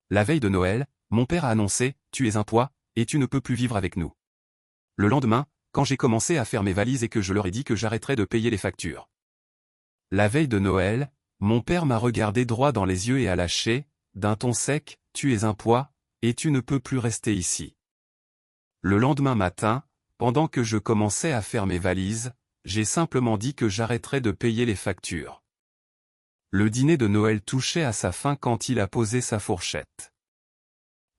La veille de Noël, mon père a annoncé « Tu es un poids, et tu ne peux plus vivre avec nous ». Le lendemain, quand j'ai commencé à faire mes valises et que je leur ai dit que j'arrêterais de payer les factures. La veille de Noël, mon père m'a regardé droit dans les yeux et a lâché, d'un ton sec, « Tu es un poids, et tu ne peux plus rester ici ». Le lendemain matin, pendant que je commençais à faire mes valises, j'ai simplement dit que j'arrêterais de payer les factures. Le dîner de Noël touchait à sa fin quand il a posé sa fourchette.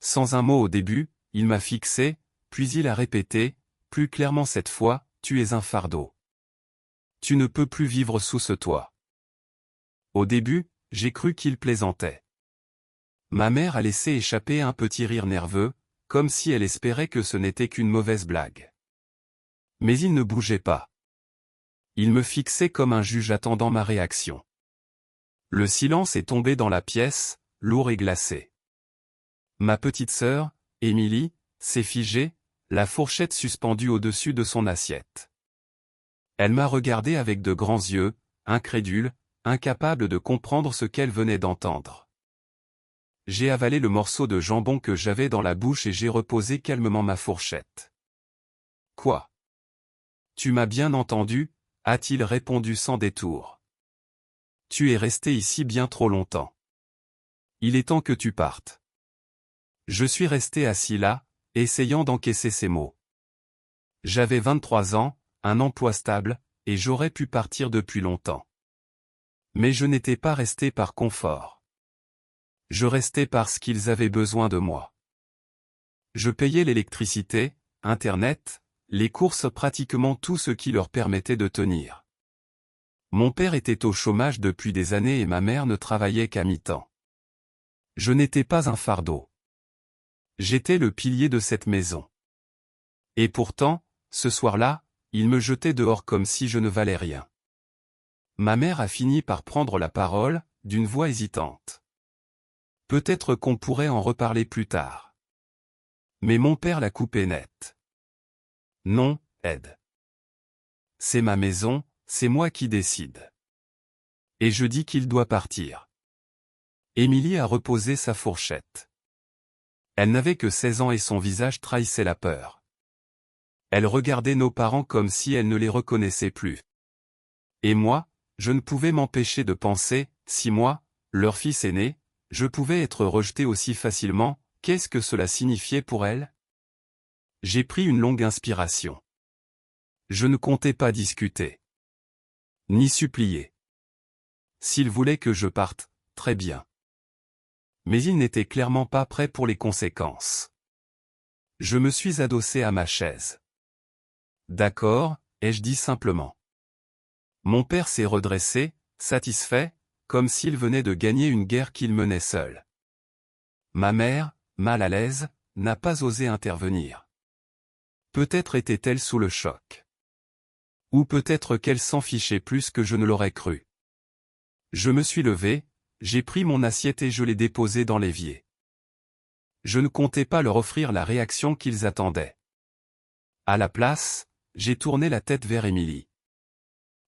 Sans un mot au début, il m'a fixé, puis il a répété, plus clairement cette fois, « Tu es un fardeau. Tu ne peux plus vivre sous ce toit ». Au début, j'ai cru qu'il plaisantait. Ma mère a laissé échapper un petit rire nerveux, comme si elle espérait que ce n'était qu'une mauvaise blague. Mais il ne bougeait pas. Il me fixait comme un juge attendant ma réaction. Le silence est tombé dans la pièce, lourd et glacé. Ma petite sœur, Émilie, s'est figée, la fourchette suspendue au-dessus de son assiette. Elle m'a regardé avec de grands yeux, incrédule, incapable de comprendre ce qu'elle venait d'entendre. J'ai avalé le morceau de jambon que j'avais dans la bouche et j'ai reposé calmement ma fourchette. « Quoi ? Tu m'as bien entendu ?» a-t-il répondu sans détour. « Tu es resté ici bien trop longtemps. Il est temps que tu partes. » Je suis resté assis là, essayant d'encaisser ces mots. J'avais 23 ans, un emploi stable, et j'aurais pu partir depuis longtemps. Mais je n'étais pas resté par confort. Je restais parce qu'ils avaient besoin de moi. Je payais l'électricité, Internet, les courses, pratiquement tout ce qui leur permettait de tenir. Mon père était au chômage depuis des années et ma mère ne travaillait qu'à mi-temps. Je n'étais pas un fardeau. J'étais le pilier de cette maison. Et pourtant, ce soir-là, il me jetait dehors comme si je ne valais rien. Ma mère a fini par prendre la parole, d'une voix hésitante. Peut-être qu'on pourrait en reparler plus tard. Mais mon père l'a coupé net. Non, Ed. C'est ma maison, c'est moi qui décide. Et je dis qu'il doit partir. Émilie a reposé sa fourchette. Elle n'avait que 16 ans et son visage trahissait la peur. Elle regardait nos parents comme si elle ne les reconnaissait plus. Et moi, je ne pouvais m'empêcher de penser, si moi, leur fils aîné, je pouvais être rejeté aussi facilement, qu'est-ce que cela signifiait pour elle? J'ai pris une longue inspiration. Je ne comptais pas discuter. Ni supplier. S'il voulait que je parte, très bien. Mais il n'était clairement pas prêt pour les conséquences. Je me suis adossé à ma chaise. D'accord, ai-je dit simplement. Mon père s'est redressé, satisfait, comme s'il venait de gagner une guerre qu'il menait seul. Ma mère, mal à l'aise, n'a pas osé intervenir. Peut-être était-elle sous le choc. Ou peut-être qu'elle s'en fichait plus que je ne l'aurais cru. Je me suis levé, j'ai pris mon assiette et je l'ai déposée dans l'évier. Je ne comptais pas leur offrir la réaction qu'ils attendaient. À la place, j'ai tourné la tête vers Émilie.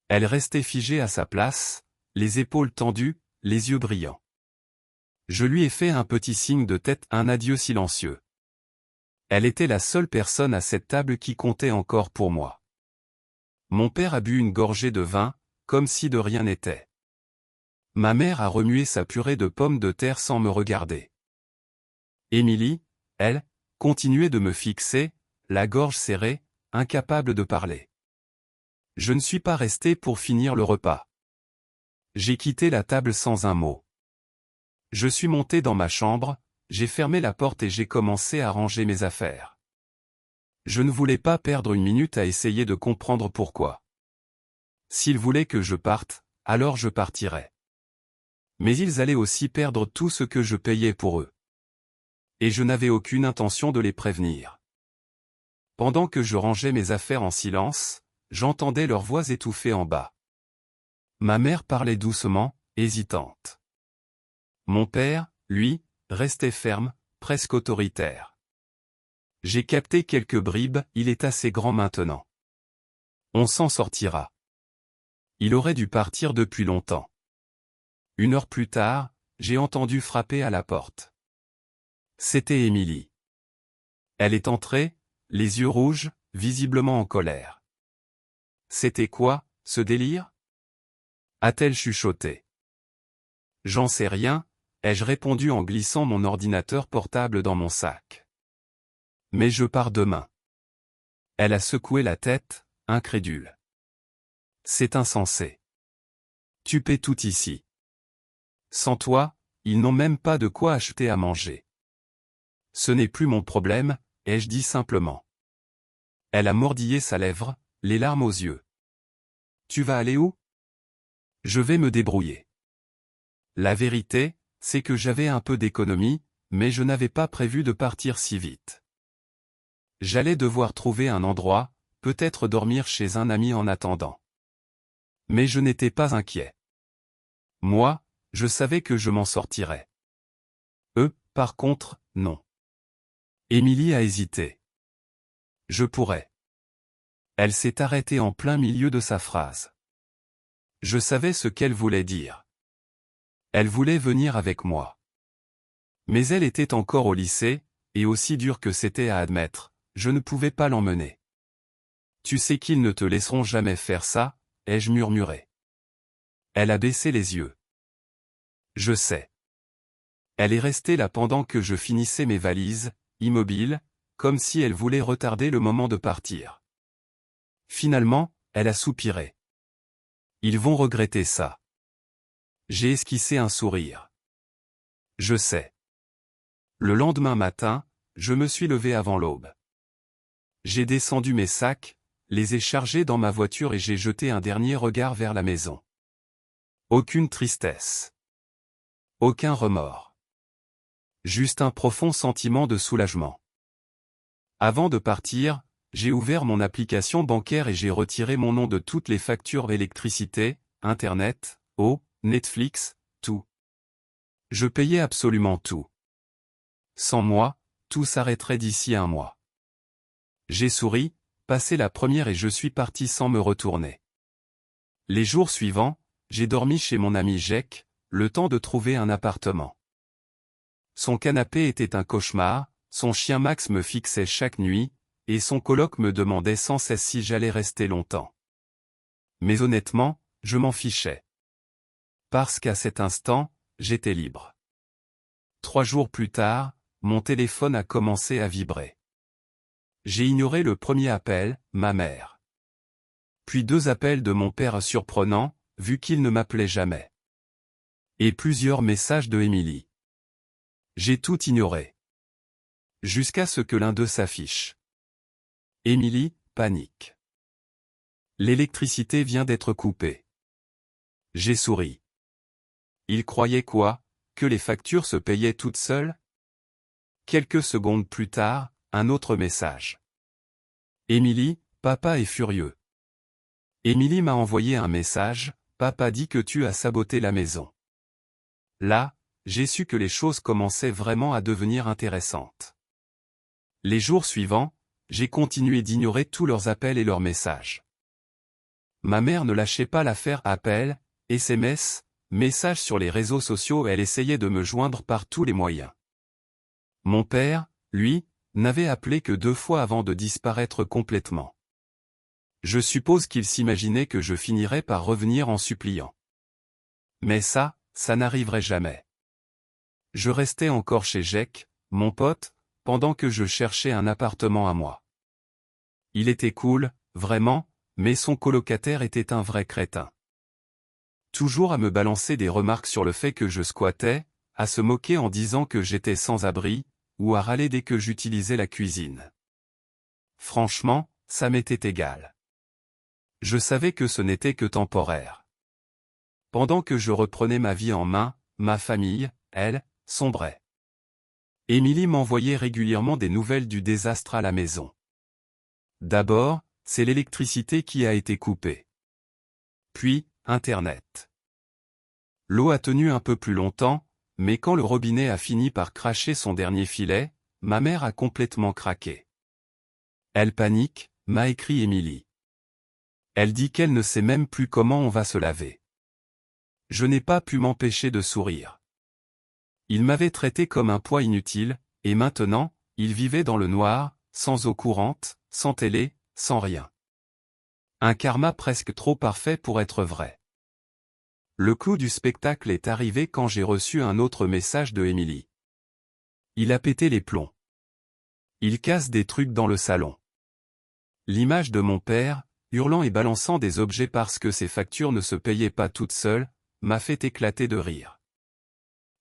Elle restait figée à sa place, les épaules tendues, les yeux brillants. Je lui ai fait un petit signe de tête, un adieu silencieux. Elle était la seule personne à cette table qui comptait encore pour moi. Mon père a bu une gorgée de vin, comme si de rien n'était. Ma mère a remué sa purée de pommes de terre sans me regarder. Émilie, elle, continuait de me fixer, la gorge serrée, incapable de parler. Je ne suis pas resté pour finir le repas. J'ai quitté la table sans un mot. Je suis monté dans ma chambre, j'ai fermé la porte et j'ai commencé à ranger mes affaires. Je ne voulais pas perdre une minute à essayer de comprendre pourquoi. S'ils voulaient que je parte, alors je partirais. Mais ils allaient aussi perdre tout ce que je payais pour eux. Et je n'avais aucune intention de les prévenir. Pendant que je rangeais mes affaires en silence, j'entendais leurs voix étouffées en bas. Ma mère parlait doucement, hésitante. Mon père, lui, restait ferme, presque autoritaire. J'ai capté quelques bribes, il est assez grand maintenant. On s'en sortira. Il aurait dû partir depuis longtemps. 1 heure plus tard, j'ai entendu frapper à la porte. C'était Émilie. Elle est entrée, les yeux rouges, visiblement en colère. C'était quoi, ce délire? A-t-elle chuchoté. J'en sais rien, ai-je répondu en glissant mon ordinateur portable dans mon sac. Mais je pars demain. Elle a secoué la tête, incrédule. C'est insensé. Tu paies tout ici. Sans toi, ils n'ont même pas de quoi acheter à manger. Ce n'est plus mon problème, ai-je dit simplement. Elle a mordillé sa lèvre, les larmes aux yeux. Tu vas aller où? Je vais me débrouiller. La vérité, c'est que j'avais un peu d'économie, mais je n'avais pas prévu de partir si vite. J'allais devoir trouver un endroit, peut-être dormir chez un ami en attendant. Mais je n'étais pas inquiet. Moi, je savais que je m'en sortirais. Eux, par contre, non. Émilie a hésité. Je pourrais. Elle s'est arrêtée en plein milieu de sa phrase. Je savais ce qu'elle voulait dire. Elle voulait venir avec moi. Mais elle était encore au lycée, et aussi dur que c'était à admettre, je ne pouvais pas l'emmener. Tu sais qu'ils ne te laisseront jamais faire ça, ai-je murmuré. Elle a baissé les yeux. Je sais. Elle est restée là pendant que je finissais mes valises, immobile, comme si elle voulait retarder le moment de partir. Finalement, elle a soupiré. Ils vont regretter ça. J'ai esquissé un sourire. Je sais. Le lendemain matin, je me suis levé avant l'aube. J'ai descendu mes sacs, les ai chargés dans ma voiture et j'ai jeté un dernier regard vers la maison. Aucune tristesse. Aucun remords. Juste un profond sentiment de soulagement. Avant de partir, j'ai ouvert mon application bancaire et j'ai retiré mon nom de toutes les factures électricité, Internet, eau, Netflix, tout. Je payais absolument tout. Sans moi, tout s'arrêterait d'ici un mois. J'ai souri, passé la première et je suis parti sans me retourner. Les jours suivants, j'ai dormi chez mon ami Jake, le temps de trouver un appartement. Son canapé était un cauchemar, son chien Max me fixait chaque nuit, et son coloc me demandait sans cesse si j'allais rester longtemps. Mais honnêtement, je m'en fichais. Parce qu'à cet instant, j'étais libre. 3 jours plus tard, mon téléphone a commencé à vibrer. J'ai ignoré le premier appel, ma mère. Puis 2 appels de mon père surprenants, vu qu'il ne m'appelait jamais. Et plusieurs messages de Émilie. J'ai tout ignoré. Jusqu'à ce que l'un d'eux s'affiche. Émilie, panique. L'électricité vient d'être coupée. J'ai souri. Il croyait quoi, que les factures se payaient toutes seules? Quelques secondes plus tard, un autre message. Émilie, papa est furieux. Émilie m'a envoyé un message, papa dit que tu as saboté la maison. Là, j'ai su que les choses commençaient vraiment à devenir intéressantes. Les jours suivants, j'ai continué d'ignorer tous leurs appels et leurs messages. Ma mère ne lâchait pas l'affaire appels, SMS, messages sur les réseaux sociaux et elle essayait de me joindre par tous les moyens. Mon père, lui, n'avait appelé que 2 fois avant de disparaître complètement. Je suppose qu'il s'imaginait que je finirais par revenir en suppliant. Mais ça n'arriverait jamais. Je restais encore chez Jake, mon pote, pendant que je cherchais un appartement à moi. Il était cool, vraiment, mais son colocataire était un vrai crétin. Toujours à me balancer des remarques sur le fait que je squattais, à se moquer en disant que j'étais sans abri, ou à râler dès que j'utilisais la cuisine. Franchement, ça m'était égal. Je savais que ce n'était que temporaire. Pendant que je reprenais ma vie en main, ma famille, elle, sombrait. Émilie m'envoyait régulièrement des nouvelles du désastre à la maison. D'abord, c'est l'électricité qui a été coupée. Puis, Internet. L'eau a tenu un peu plus longtemps, mais quand le robinet a fini par cracher son dernier filet, ma mère a complètement craqué. Elle panique, m'a écrit Émilie. Elle dit qu'elle ne sait même plus comment on va se laver. Je n'ai pas pu m'empêcher de sourire. Il m'avait traité comme un poids inutile, et maintenant, il vivait dans le noir, sans eau courante, sans télé, sans rien. Un karma presque trop parfait pour être vrai. Le clou du spectacle est arrivé quand j'ai reçu un autre message de Émilie. Il a pété les plombs. Il casse des trucs dans le salon. L'image de mon père, hurlant et balançant des objets parce que ses factures ne se payaient pas toutes seules, m'a fait éclater de rire.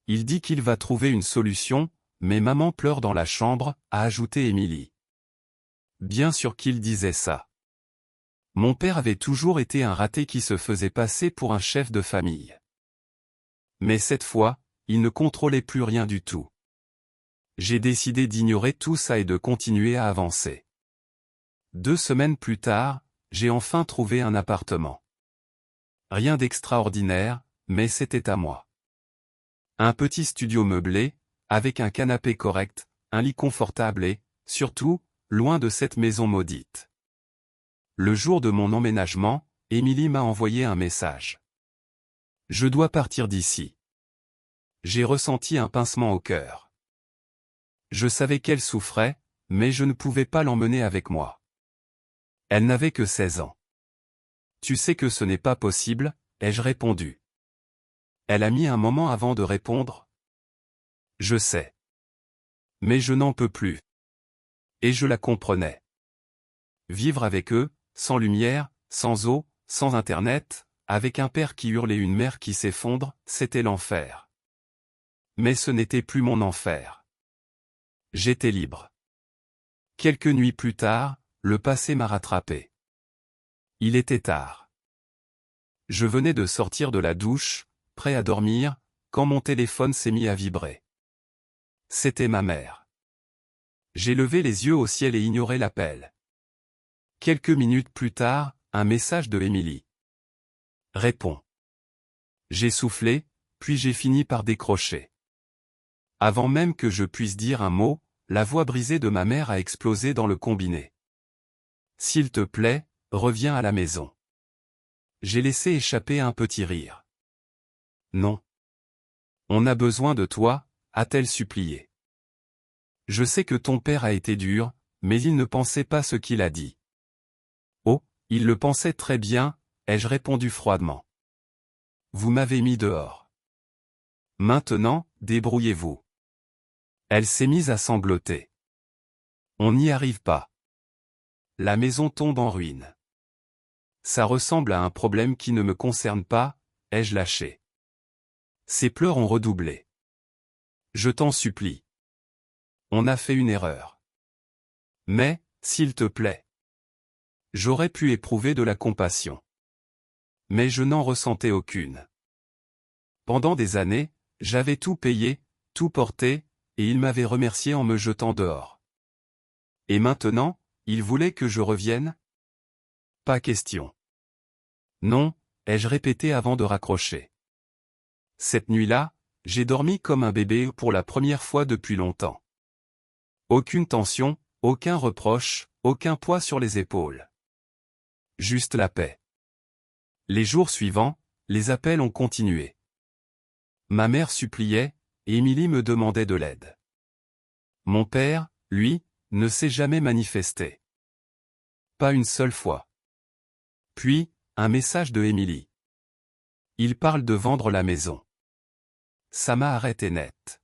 Il dit qu'il va trouver une solution, mais maman pleure dans la chambre, a ajouté Émilie. Bien sûr qu'il disait ça. Mon père avait toujours été un raté qui se faisait passer pour un chef de famille. Mais cette fois, il ne contrôlait plus rien du tout. J'ai décidé d'ignorer tout ça et de continuer à avancer. 2 semaines plus tard, j'ai enfin trouvé un appartement. Rien d'extraordinaire, mais c'était à moi. Un petit studio meublé, avec un canapé correct, un lit confortable et, surtout, loin de cette maison maudite. Le jour de mon emménagement, Émilie m'a envoyé un message. Je dois partir d'ici. J'ai ressenti un pincement au cœur. Je savais qu'elle souffrait, mais je ne pouvais pas l'emmener avec moi. Elle n'avait que 16 ans. Tu sais que ce n'est pas possible, ai-je répondu. Elle a mis un moment avant de répondre. Je sais. Mais je n'en peux plus. Et je la comprenais. Vivre avec eux, sans lumière, sans eau, sans internet, avec un père qui hurle et une mère qui s'effondre, c'était l'enfer. Mais ce n'était plus mon enfer. J'étais libre. Quelques nuits plus tard, le passé m'a rattrapé. Il était tard. Je venais de sortir de la douche, prêt à dormir, quand mon téléphone s'est mis à vibrer. C'était ma mère. J'ai levé les yeux au ciel et ignoré l'appel. Quelques minutes plus tard, un message de Émilie. Réponds. J'ai soufflé, puis j'ai fini par décrocher. Avant même que je puisse dire un mot, la voix brisée de ma mère a explosé dans le combiné. S'il te plaît, reviens à la maison. J'ai laissé échapper un petit rire. Non. On a besoin de toi, a-t-elle supplié. Je sais que ton père a été dur, mais il ne pensait pas ce qu'il a dit. Oh, il le pensait très bien, ai-je répondu froidement. Vous m'avez mis dehors. Maintenant, débrouillez-vous. Elle s'est mise à sangloter. On n'y arrive pas. La maison tombe en ruine. Ça ressemble à un problème qui ne me concerne pas, ai-je lâché. Ses pleurs ont redoublé. Je t'en supplie. On a fait une erreur. Mais, s'il te plaît. J'aurais pu éprouver de la compassion. Mais je n'en ressentais aucune. Pendant des années, j'avais tout payé, tout porté, et il m'avait remercié en me jetant dehors. Et maintenant, il voulait que je revienne? Pas question. Non, ai-je répété avant de raccrocher. Cette nuit-là, j'ai dormi comme un bébé pour la première fois depuis longtemps. Aucune tension, aucun reproche, aucun poids sur les épaules. Juste la paix. Les jours suivants, les appels ont continué. Ma mère suppliait, et Émilie me demandait de l'aide. Mon père, lui, ne s'est jamais manifesté. Pas une seule fois. Puis, un message de Émilie. Il parle de vendre la maison. Ça m'a arrêté net.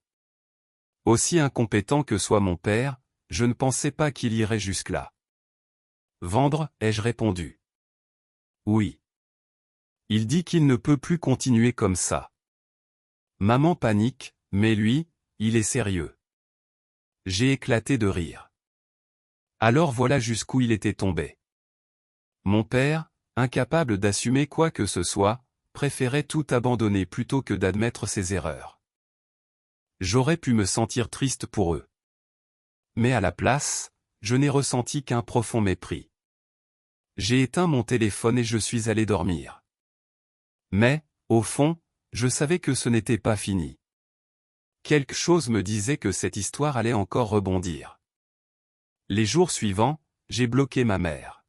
Aussi incompétent que soit mon père, je ne pensais pas qu'il irait jusque-là. Vendre, ai-je répondu. Oui. Il dit qu'il ne peut plus continuer comme ça. Maman panique, mais lui, il est sérieux. J'ai éclaté de rire. Alors voilà jusqu'où il était tombé. Mon père, incapable d'assumer quoi que ce soit, préférait tout abandonner plutôt que d'admettre ses erreurs. J'aurais pu me sentir triste pour eux. Mais à la place, je n'ai ressenti qu'un profond mépris. J'ai éteint mon téléphone et je suis allé dormir. Mais, au fond, je savais que ce n'était pas fini. Quelque chose me disait que cette histoire allait encore rebondir. Les jours suivants, j'ai bloqué ma mère.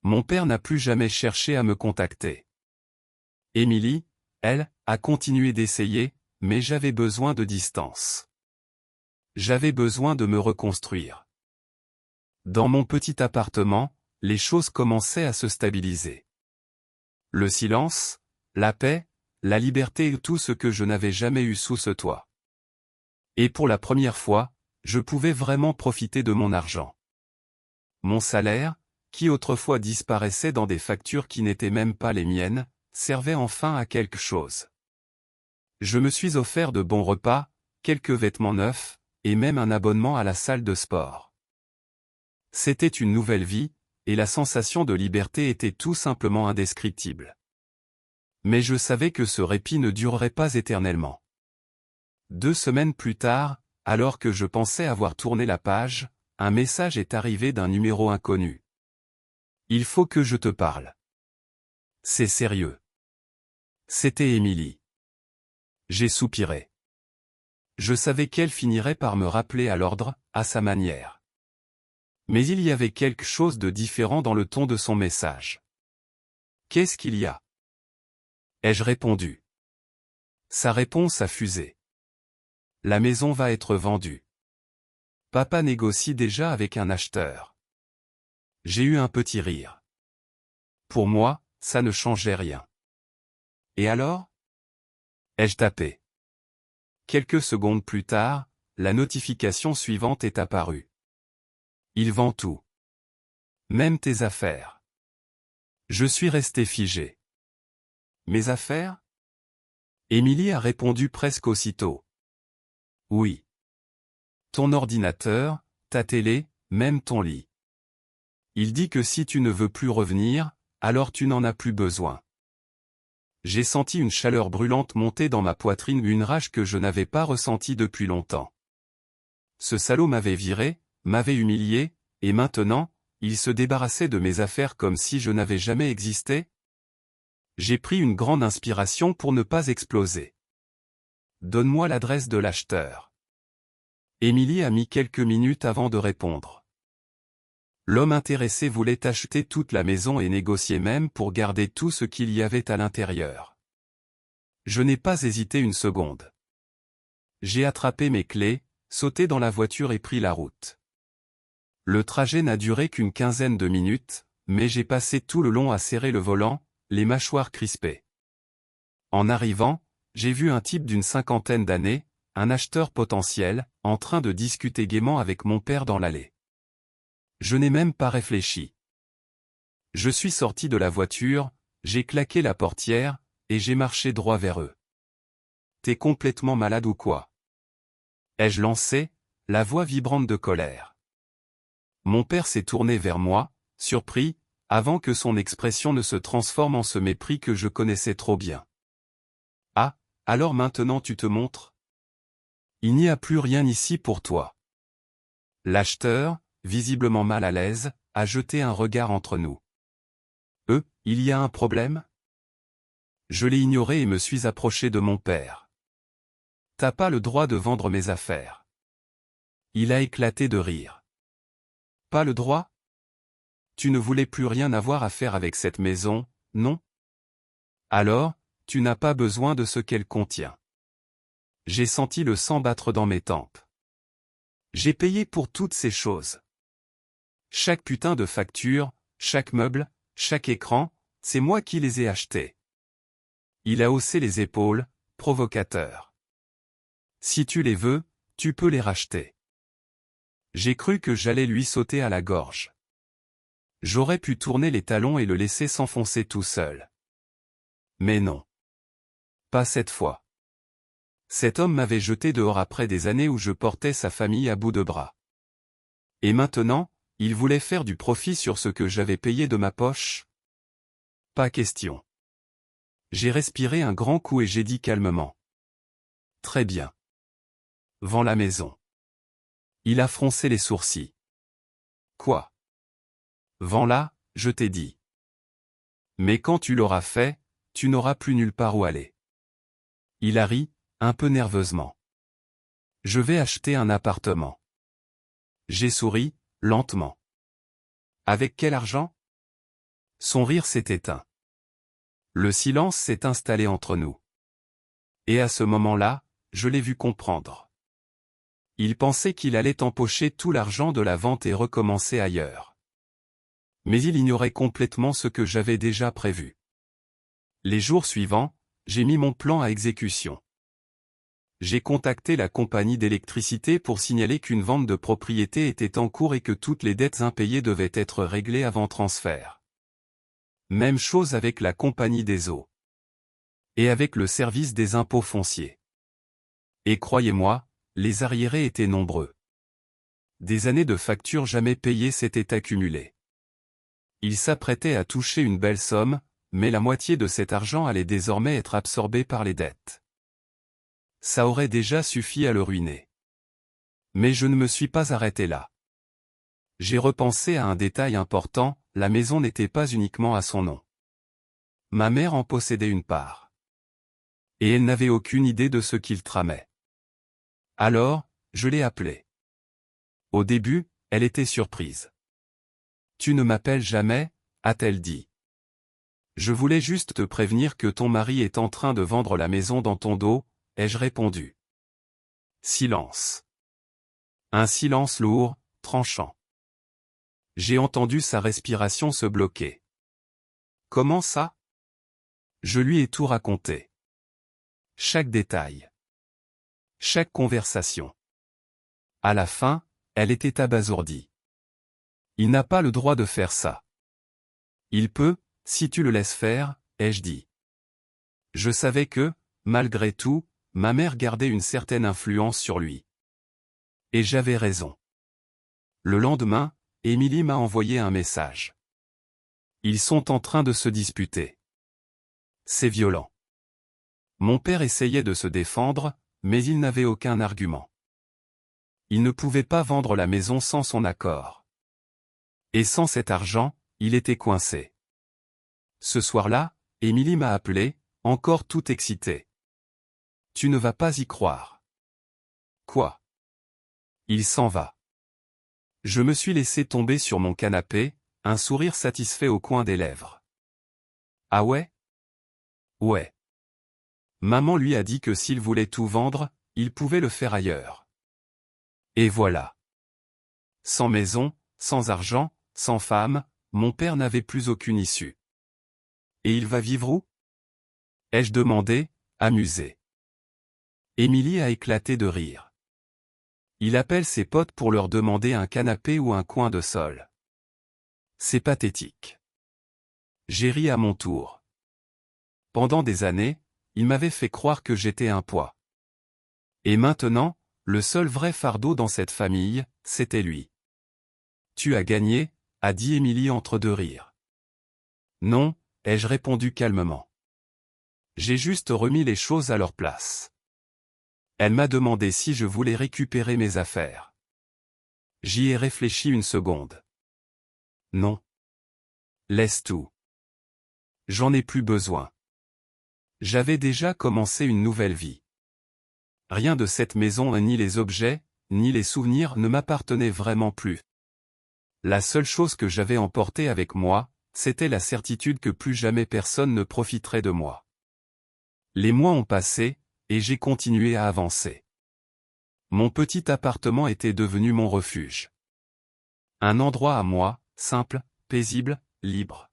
Mon père n'a plus jamais cherché à me contacter. Émilie, elle, a continué d'essayer, mais j'avais besoin de distance. J'avais besoin de me reconstruire. Dans mon petit appartement, les choses commençaient à se stabiliser. Le silence, la paix, la liberté et tout ce que je n'avais jamais eu sous ce toit. Et pour la première fois, je pouvais vraiment profiter de mon argent. Mon salaire, qui autrefois disparaissait dans des factures qui n'étaient même pas les miennes, servait enfin à quelque chose. Je me suis offert de bons repas, quelques vêtements neufs, et même un abonnement à la salle de sport. C'était une nouvelle vie, et la sensation de liberté était tout simplement indescriptible. Mais je savais que ce répit ne durerait pas éternellement. 2 semaines plus tard, alors que je pensais avoir tourné la page, un message est arrivé d'un numéro inconnu. Il faut que je te parle. C'est sérieux. C'était Émilie. J'ai soupiré. Je savais qu'elle finirait par me rappeler à l'ordre, à sa manière. Mais il y avait quelque chose de différent dans le ton de son message. Qu'est-ce qu'il y a ? Ai-je répondu. Sa réponse a fusé. La maison va être vendue. Papa négocie déjà avec un acheteur. J'ai eu un petit rire. Pour moi, ça ne changeait rien. Et alors ? Ai-je tapé. Quelques secondes plus tard, la notification suivante est apparue. Il vend tout. Même tes affaires. Je suis resté figé. Mes affaires ? Émilie a répondu presque aussitôt. Oui. Ton ordinateur, ta télé, même ton lit. Il dit que si tu ne veux plus revenir, alors tu n'en as plus besoin. J'ai senti une chaleur brûlante monter dans ma poitrine, une rage que je n'avais pas ressentie depuis longtemps. Ce salaud m'avait viré, m'avait humilié, et maintenant, il se débarrassait de mes affaires comme si je n'avais jamais existé ? J'ai pris une grande inspiration pour ne pas exploser. Donne-moi l'adresse de l'acheteur. Émilie a mis quelques minutes avant de répondre. L'homme intéressé voulait acheter toute la maison et négocier même pour garder tout ce qu'il y avait à l'intérieur. Je n'ai pas hésité une seconde. J'ai attrapé mes clés, sauté dans la voiture et pris la route. Le trajet n'a duré qu'une quinzaine de minutes, mais j'ai passé tout le long à serrer le volant, les mâchoires crispées. En arrivant, j'ai vu un type d'une cinquantaine d'années, un acheteur potentiel, en train de discuter gaiement avec mon père dans l'allée. Je n'ai même pas réfléchi. Je suis sorti de la voiture, j'ai claqué la portière, et j'ai marché droit vers eux. T'es complètement malade ou quoi ? Ai-je lancé, la voix vibrante de colère. Mon père s'est tourné vers moi, surpris, avant que son expression ne se transforme en ce mépris que je connaissais trop bien. Ah, alors maintenant tu te montres ? Il n'y a plus rien ici pour toi. L'acheteur, visiblement mal à l'aise, a jeté un regard entre nous. Il y a un problème ? Je l'ai ignoré et me suis approché de mon père. T'as pas le droit de vendre mes affaires. Il a éclaté de rire. Pas le droit ? Tu ne voulais plus rien avoir à faire avec cette maison, non ? Alors, tu n'as pas besoin de ce qu'elle contient. J'ai senti le sang battre dans mes tempes. J'ai payé pour toutes ces choses. Chaque putain de facture, chaque meuble, chaque écran, c'est moi qui les ai achetés. Il a haussé les épaules, provocateur. Si tu les veux, tu peux les racheter. J'ai cru que j'allais lui sauter à la gorge. J'aurais pu tourner les talons et le laisser s'enfoncer tout seul. Mais non. Pas cette fois. Cet homme m'avait jeté dehors après des années où je portais sa famille à bout de bras. Et maintenant, il voulait faire du profit sur ce que j'avais payé de ma poche ? Pas question. J'ai respiré un grand coup et j'ai dit calmement. Très bien. Vends la maison. Il a froncé les sourcils. Quoi ? Vends-la, je t'ai dit. Mais quand tu l'auras fait, tu n'auras plus nulle part où aller. Il a ri, un peu nerveusement. Je vais acheter un appartement. J'ai souri, lentement. Avec quel argent ? Son rire s'est éteint. Le silence s'est installé entre nous. Et à ce moment-là, je l'ai vu comprendre. Il pensait qu'il allait empocher tout l'argent de la vente et recommencer ailleurs. Mais il ignorait complètement ce que j'avais déjà prévu. Les jours suivants, j'ai mis mon plan à exécution. J'ai contacté la compagnie d'électricité pour signaler qu'une vente de propriété était en cours et que toutes les dettes impayées devaient être réglées avant transfert. Même chose avec la compagnie des eaux. Et avec le service des impôts fonciers. Et croyez-moi, les arriérés étaient nombreux. Des années de factures jamais payées s'étaient accumulées. Il s'apprêtait à toucher une belle somme, mais la moitié de cet argent allait désormais être absorbée par les dettes. Ça aurait déjà suffi à le ruiner. Mais je ne me suis pas arrêté là. J'ai repensé à un détail important, la maison n'était pas uniquement à son nom. Ma mère en possédait une part. Et elle n'avait aucune idée de ce qu'il tramait. Alors, je l'ai appelée. Au début, elle était surprise. « Tu ne m'appelles jamais ?» a-t-elle dit. « Je voulais juste te prévenir que ton mari est en train de vendre la maison dans ton dos », ai-je répondu. Silence. Un silence lourd, tranchant. J'ai entendu sa respiration se bloquer. « Comment ça ?» Je lui ai tout raconté. Chaque détail. Chaque conversation. À la fin, elle était abasourdie. « Il n'a pas le droit de faire ça. »« Il peut, si tu le laisses faire, » ai-je dit. Je savais que, malgré tout, ma mère gardait une certaine influence sur lui. Et j'avais raison. Le lendemain, Émilie m'a envoyé un message. Ils sont en train de se disputer. C'est violent. Mon père essayait de se défendre, mais il n'avait aucun argument. Il ne pouvait pas vendre la maison sans son accord. Et sans cet argent, il était coincé. Ce soir-là, Émilie m'a appelé, encore tout excitée. « Tu ne vas pas y croire. »« Quoi ? » ?»« Il s'en va. » Je me suis laissé tomber sur mon canapé, un sourire satisfait au coin des lèvres. « Ah ouais ? » ?»« Ouais. Maman lui a dit que s'il voulait tout vendre, il pouvait le faire ailleurs. Et voilà. Sans maison, sans argent, sans femme, mon père n'avait plus aucune issue. Et il va vivre où ? Ai-je demandé, amusé. Émilie a éclaté de rire. Il appelle ses potes pour leur demander un canapé ou un coin de sol. C'est pathétique. J'ai ri à mon tour. Pendant des années, il m'avait fait croire que j'étais un poids. Et maintenant, le seul vrai fardeau dans cette famille, c'était lui. Tu as gagné, a dit Émilie entre deux rires. Non, ai-je répondu calmement. J'ai juste remis les choses à leur place. Elle m'a demandé si je voulais récupérer mes affaires. J'y ai réfléchi une seconde. Non. Laisse tout. J'en ai plus besoin. J'avais déjà commencé une nouvelle vie. Rien de cette maison ni les objets, ni les souvenirs ne m'appartenaient vraiment plus. La seule chose que j'avais emportée avec moi, c'était la certitude que plus jamais personne ne profiterait de moi. Les mois ont passé, et j'ai continué à avancer. Mon petit appartement était devenu mon refuge. Un endroit à moi, simple, paisible, libre.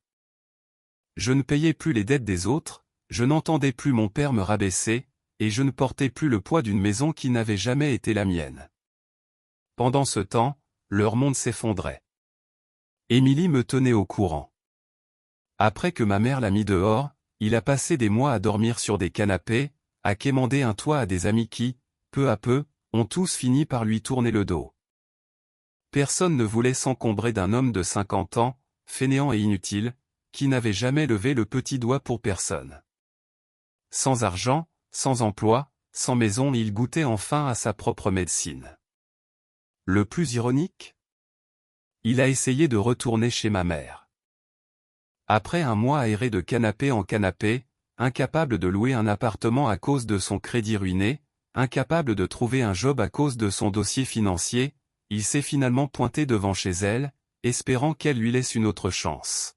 Je ne payais plus les dettes des autres, je n'entendais plus mon père me rabaisser, et je ne portais plus le poids d'une maison qui n'avait jamais été la mienne. Pendant ce temps, leur monde s'effondrait. Émilie me tenait au courant. Après que ma mère l'a mis dehors, il a passé des mois à dormir sur des canapés, à quémander un toit à des amis qui, peu à peu, ont tous fini par lui tourner le dos. Personne ne voulait s'encombrer d'un homme de 50 ans, fainéant et inutile, qui n'avait jamais levé le petit doigt pour personne. Sans argent, sans emploi, sans maison, il goûtait enfin à sa propre médecine. Le plus ironique ? Il a essayé de retourner chez ma mère. Après un mois erré de canapé en canapé, incapable de louer un appartement à cause de son crédit ruiné, incapable de trouver un job à cause de son dossier financier, il s'est finalement pointé devant chez elle, espérant qu'elle lui laisse une autre chance.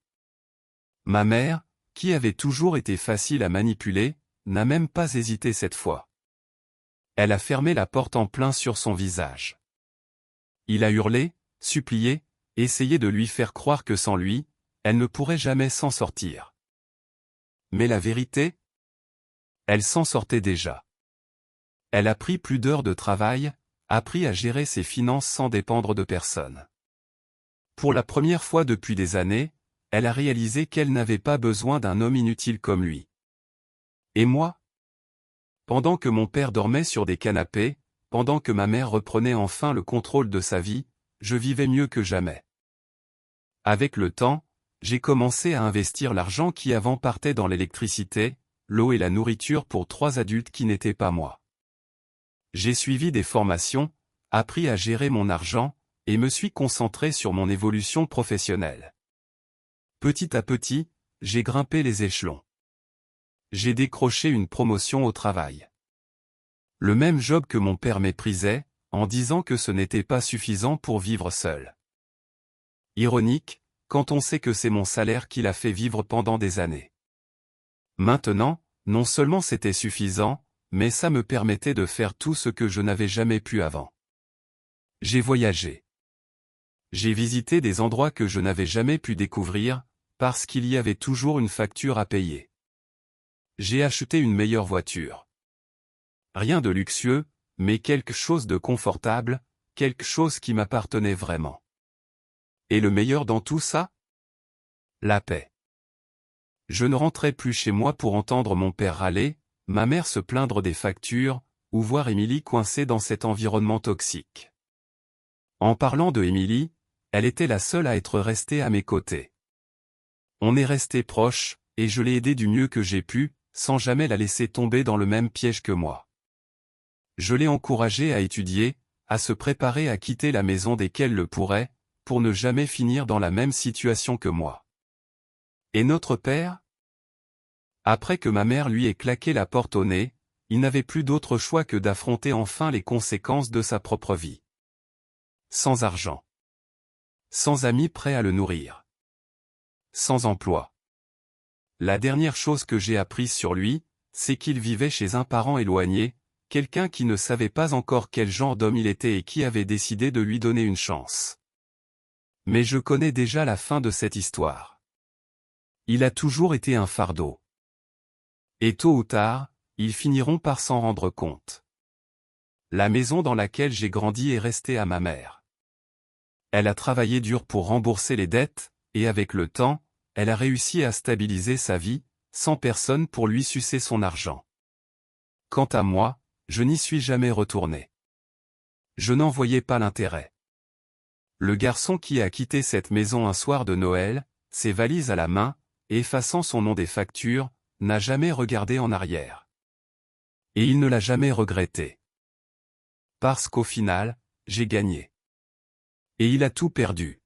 Ma mère, qui avait toujours été facile à manipuler, n'a même pas hésité cette fois. Elle a fermé la porte en plein sur son visage. Il a hurlé, supplié, essayé de lui faire croire que sans lui, elle ne pourrait jamais s'en sortir. Mais la vérité? Elle s'en sortait déjà. Elle a pris plus d'heures de travail, appris à gérer ses finances sans dépendre de personne. Pour la première fois depuis des années, elle a réalisé qu'elle n'avait pas besoin d'un homme inutile comme lui. Et moi? Pendant que mon père dormait sur des canapés, pendant que ma mère reprenait enfin le contrôle de sa vie, je vivais mieux que jamais. Avec le temps, j'ai commencé à investir l'argent qui avant partait dans l'électricité, l'eau et la nourriture pour 3 adultes qui n'étaient pas moi. J'ai suivi des formations, appris à gérer mon argent, et me suis concentré sur mon évolution professionnelle. Petit à petit, j'ai grimpé les échelons. J'ai décroché une promotion au travail. Le même job que mon père méprisait, en disant que ce n'était pas suffisant pour vivre seul. Ironique, quand on sait que c'est mon salaire qui l'a fait vivre pendant des années. Maintenant, non seulement c'était suffisant, mais ça me permettait de faire tout ce que je n'avais jamais pu avant. J'ai voyagé. J'ai visité des endroits que je n'avais jamais pu découvrir, parce qu'il y avait toujours une facture à payer. J'ai acheté une meilleure voiture. Rien de luxueux, mais quelque chose de confortable, quelque chose qui m'appartenait vraiment. Et le meilleur dans tout ça? La paix. Je ne rentrais plus chez moi pour entendre mon père râler, ma mère se plaindre des factures, ou voir Émilie coincée dans cet environnement toxique. En parlant de Émilie, elle était la seule à être restée à mes côtés. On est restés proches, et je l'ai aidée du mieux que j'ai pu, sans jamais la laisser tomber dans le même piège que moi. Je l'ai encouragée à étudier, à se préparer à quitter la maison dès qu'elle le pourrait, pour ne jamais finir dans la même situation que moi. Et notre père? Après que ma mère lui ait claqué la porte au nez, il n'avait plus d'autre choix que d'affronter enfin les conséquences de sa propre vie. Sans argent. Sans amis prêts à le nourrir. Sans emploi. La dernière chose que j'ai apprise sur lui, c'est qu'il vivait chez un parent éloigné, quelqu'un qui ne savait pas encore quel genre d'homme il était et qui avait décidé de lui donner une chance. Mais je connais déjà la fin de cette histoire. Il a toujours été un fardeau. Et tôt ou tard, ils finiront par s'en rendre compte. La maison dans laquelle j'ai grandi est restée à ma mère. Elle a travaillé dur pour rembourser les dettes, et avec le temps, elle a réussi à stabiliser sa vie, sans personne pour lui sucer son argent. Quant à moi, je n'y suis jamais retourné. Je n'en voyais pas l'intérêt. Le garçon qui a quitté cette maison un soir de Noël, ses valises à la main, effaçant son nom des factures, n'a jamais regardé en arrière. Et il ne l'a jamais regretté. Parce qu'au final, j'ai gagné. Et il a tout perdu.